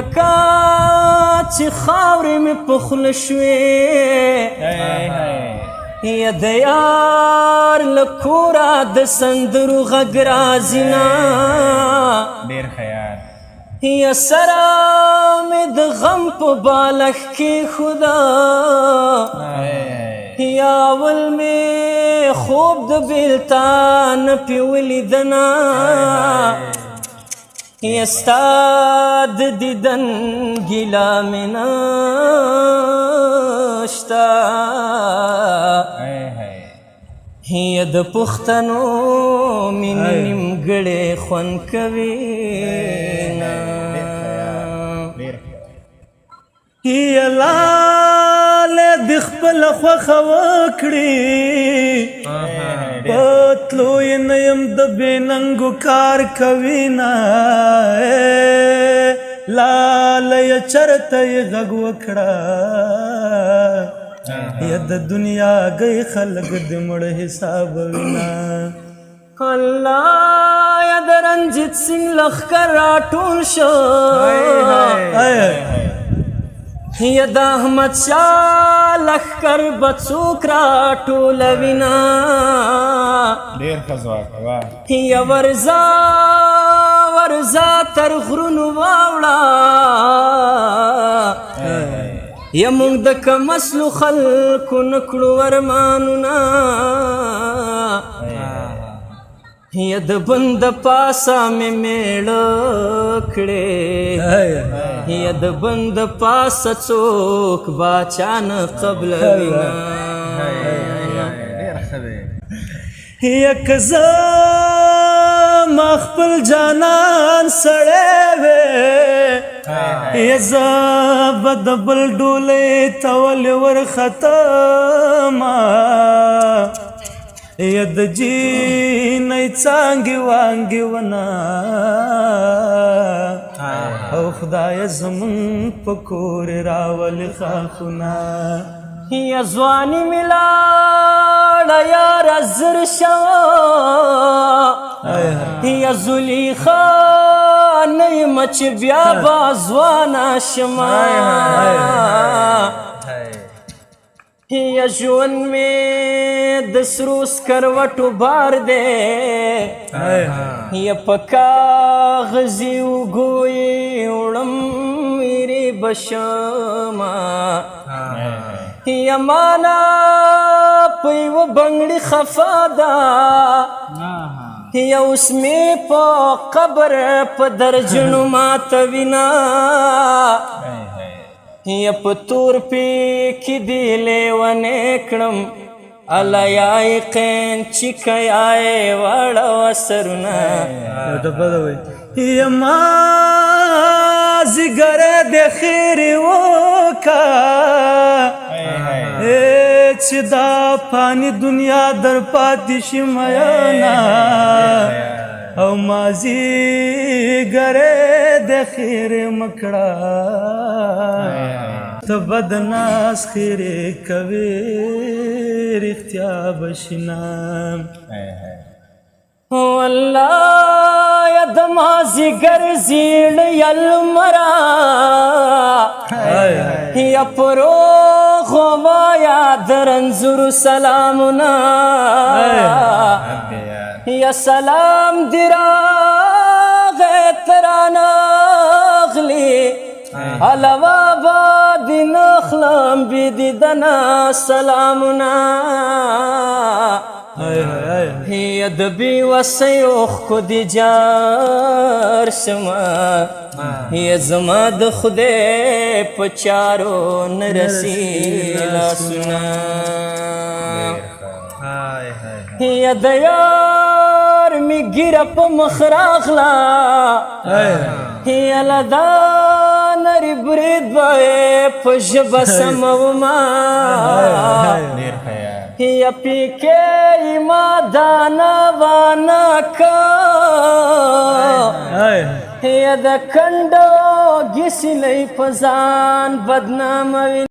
لکه چې خاورې مې په خوله شوې یا د یار له کوره د سندرو غږ راځي نه ډېر خیال یا سره مې د غم په بالښت کېښوده یا اول مې خوب د بېلتان پې ولیدنه یا ستا د دیدن ګیله مې نشته یا د پښتنو مینې نیمګړی خوند کوي یا لاله د خپله خوښه وکړي په تلو یې نه یم د بې ننګو کار کوي نه لاله یې چرته یې غږ وکړه یا د دنیا گئی خلق د مړ حسابوي نه الله یا د رنجیت سنګ لښکر راټول شو یا د احمد شاه لښکر به څوک راټولوي نه ډېر ښه ځواک یا ورځه ورځه تر غرونو واوړه یا موږ د کم اصلو خلکو نه کړو ارمانونه یا د بند د پاسه مې میړه کړې یا د بند د پاسه څوک باچا نه قبلوي نه یا که زه ما خپل جانان سړی وې یا زه به د بل ډولۍ ته ولې ورختمه یا د جینۍ څانګې وانګې ونه او خدایه زمونږ په کور راولې ښاخونه یا ځواني مې لاړه یاره زر شوه یا زلیخا نه یمه چې بیا به ځوانه شمه یا ژوند مې د سرو سکروټو بار دی یا په کاغذي اوږو یې وړم ویرې به شمه یا مانا په یوه بنګړي خفه ده یا اوس مې په قبر په درجنو ماتوي نه یا په تور پې کې دې لیونی کړم الله یای قین چې کیای واړه سرونه یا ما زیګره د خیرې وکه چې دا فاني دنیا در پاتې شي میانه او ما زیګره د خیرې مکړه ته بدناس خیرې کوې رښتیا بشینه والله یا د مازدیګر زیړ یلمرا یا پروغ وایا د رنځورو سلامونه یا سلام دی راغی ترانه اغلي علاوه باد نخلم بدیدنا سلامنا یا د بېوسۍ اوښکو د جار شمه یا زما د خدای په چارو نه رسي لاسونه یا د یار مې ګیره په مخ راغله یا له دا نري برید به په ژبه سمومه یا پیکې ما دانه وانه که یا د کنډو ګسلۍ په ځان بدناموي